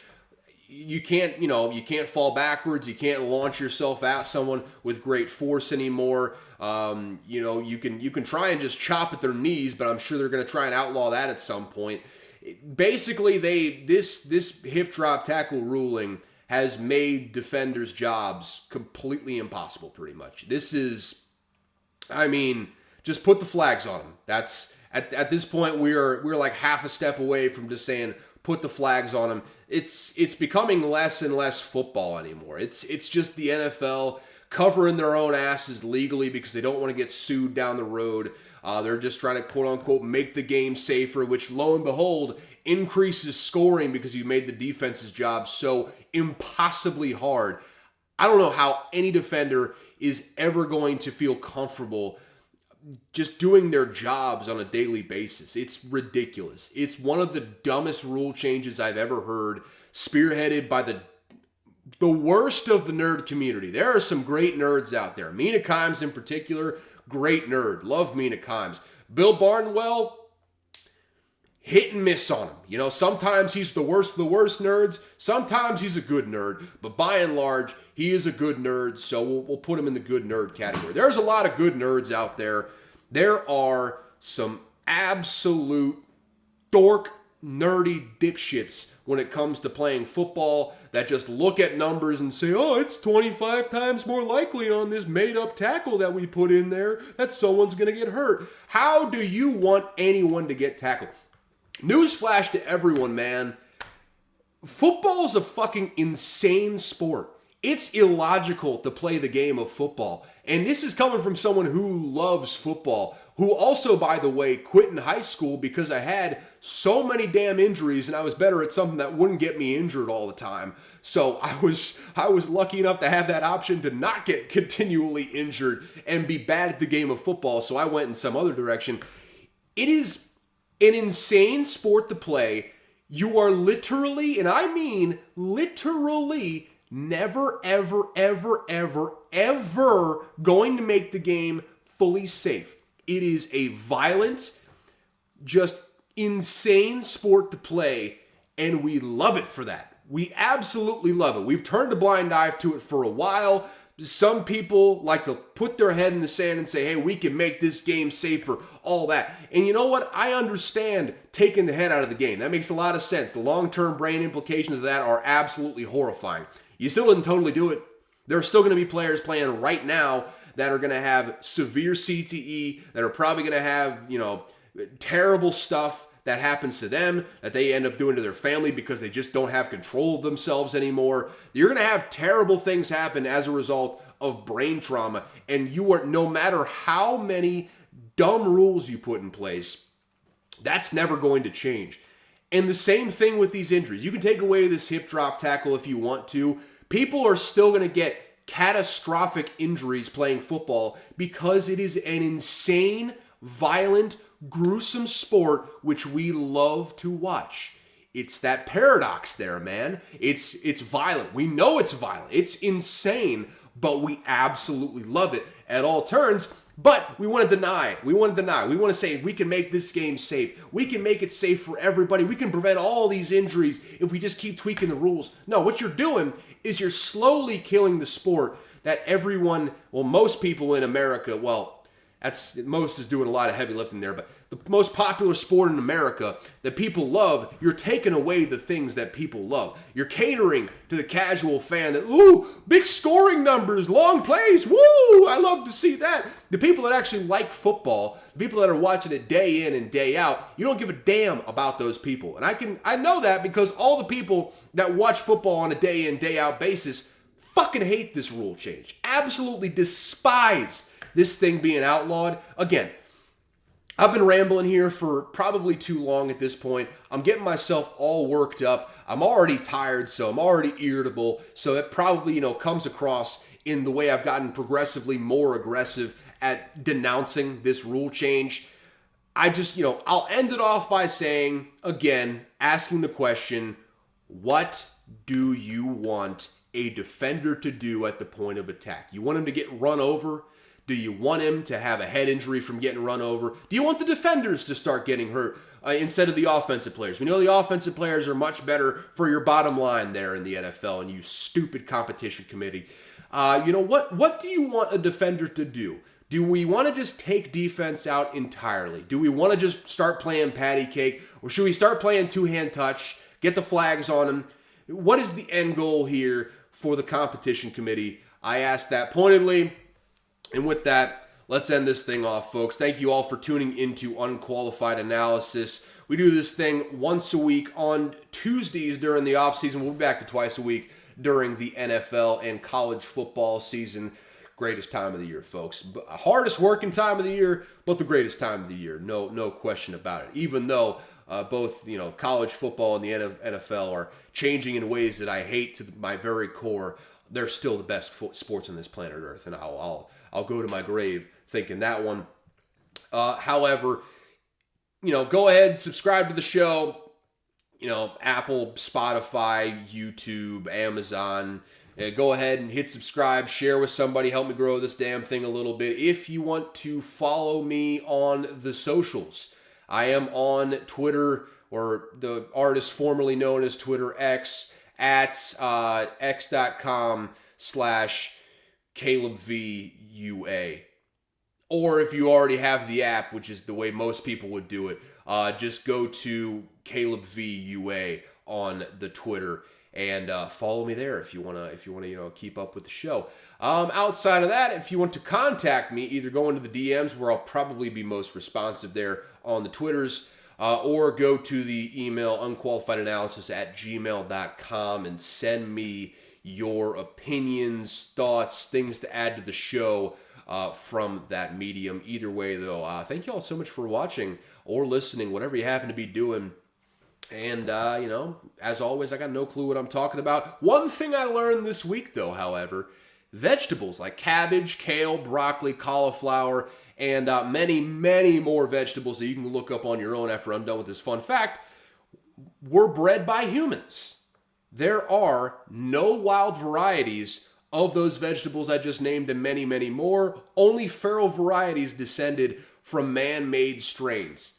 You can't fall backwards. You can't launch yourself at someone with great force anymore. You can try and just chop at their knees, but I'm sure they're going to try and outlaw that at some point. Basically, this hip drop tackle ruling has made defenders' jobs completely impossible, pretty much. This is, just put the flags on them. That's at this point we're like half a step away from just saying put the flags on them. It's becoming less and less football anymore. It's just the NFL covering their own asses legally because they don't want to get sued down the road. They're just trying to quote unquote make the game safer, which lo and behold increases scoring because you made the defense's job so impossibly hard. I don't know how any defender is ever going to feel comfortable just doing their jobs on a daily basis. It's ridiculous. It's one of the dumbest rule changes I've ever heard, spearheaded by the worst of the nerd community. There are some great nerds out there. Mina Kimes in particular, great nerd. Love Mina Kimes. Bill Barnwell, hit and miss on him. Sometimes he's the worst of the worst nerds. Sometimes he's a good nerd. But by and large, he is a good nerd, so we'll put him in the good nerd category. There's a lot of good nerds out there. There are some absolute dork, nerdy dipshits when it comes to playing football that just look at numbers and say, oh, it's 25 times more likely on this made-up tackle that we put in there that someone's going to get hurt. How do you want anyone to get tackled? Newsflash to everyone, man. Football's a fucking insane sport. It's illogical to play the game of football. And this is coming from someone who loves football, who also, by the way, quit in high school because I had so many damn injuries and I was better at something that wouldn't get me injured all the time. So I was lucky enough to have that option to not get continually injured and be bad at the game of football. So I went in some other direction. It is an insane sport to play. You are literally, and I mean literally, never, ever, ever, ever, ever going to make the game fully safe. It is a violent, just insane sport to play, and we love it for that. We absolutely love it. We've turned a blind eye to it for a while. Some people like to put their head in the sand and say, hey, we can make this game safer, all that. And you know what? I understand taking the head out of the game. That makes a lot of sense. The long-term brain implications of that are absolutely horrifying. You still didn't totally do it. There are still going to be players playing right now that are going to have severe CTE, that are probably going to have, terrible stuff that happens to them, that they end up doing to their family because they just don't have control of themselves anymore. You're going to have terrible things happen as a result of brain trauma. And you are, no matter how many dumb rules you put in place, that's never going to change. And the same thing with these injuries. You can take away this hip drop tackle if you want to. People are still going to get catastrophic injuries playing football because it is an insane, violent, gruesome sport which we love to watch. It's that paradox there, man. It's violent. We know it's violent. It's insane, but we absolutely love it at all turns. But we want to deny. We want to say we can make this game safe. We can make it safe for everybody. We can prevent all these injuries if we just keep tweaking the rules. No, what you're doing is you're slowly killing the sport that everyone, most people in America, most is doing a lot of heavy lifting there, but the most popular sport in America that people love, you're taking away the things that people love. You're catering to the casual fan that, ooh, big scoring numbers, long plays, woo, I love to see that. The people that actually like football, the people that are watching it day in and day out, you don't give a damn about those people. And I know that because all the people that watch football on a day in, day out basis fucking hate this rule change. Absolutely despise this thing being outlawed. Again, I've been rambling here for probably too long at this point. I'm getting myself all worked up. I'm already tired, so I'm already irritable. So it probably, comes across in the way I've gotten progressively more aggressive at denouncing this rule change. I just, I'll end it off by saying, again, asking the question, what do you want a defender to do at the point of attack? You want him to get run over? Do you want him to have a head injury from getting run over? Do you want the defenders to start getting hurt instead of the offensive players? We know the offensive players are much better for your bottom line there in the NFL, and you stupid competition committee. What do you want a defender to do? Do we want to just take defense out entirely? Do we want to just start playing patty cake? Or should we start playing two-hand touch, get the flags on them? What is the end goal here for the competition committee? I asked that pointedly. And with that, let's end this thing off, folks. Thank you all for tuning into Unqualified Analysis. We do this thing once a week on Tuesdays during the offseason. We'll be back to twice a week during the NFL and college football season. Greatest time of the year, folks. Hardest working time of the year, but the greatest time of the year. No question about it. Even though both college football and the NFL are changing in ways that I hate to my very core, they're still the best sports on this planet Earth, and I'll go to my grave thinking that one. However, go ahead, subscribe to the show. Apple, Spotify, YouTube, Amazon. Go ahead and hit subscribe, share with somebody, help me grow this damn thing a little bit. If you want to follow me on the socials, I am on Twitter, or the artist formerly known as Twitter X, at x.com/CalebVUA. Or if you already have the app, which is the way most people would do it, just go to CalebVUA on the Twitter. and follow me there if you wanna keep up with the show. Outside of that, if you want to contact me, either go into the DMs where I'll probably be most responsive there on the Twitters, or go to the email unqualifiedanalysis@gmail.com and send me your opinions, thoughts, things to add to the show from that medium. Either way, though, thank you all so much for watching or listening, whatever you happen to be doing. And, as always, I got no clue what I'm talking about. One thing I learned this week, though, however, vegetables like cabbage, kale, broccoli, cauliflower, and many, many more vegetables that you can look up on your own after I'm done with this fun fact, were bred by humans. There are no wild varieties of those vegetables I just named and many, many more. Only feral varieties descended from man-made strains.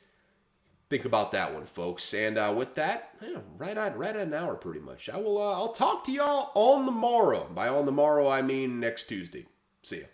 Think about that one, folks. And with that, right at an hour pretty much. I'll talk to y'all on the morrow. By on the morrow, I mean next Tuesday. See ya.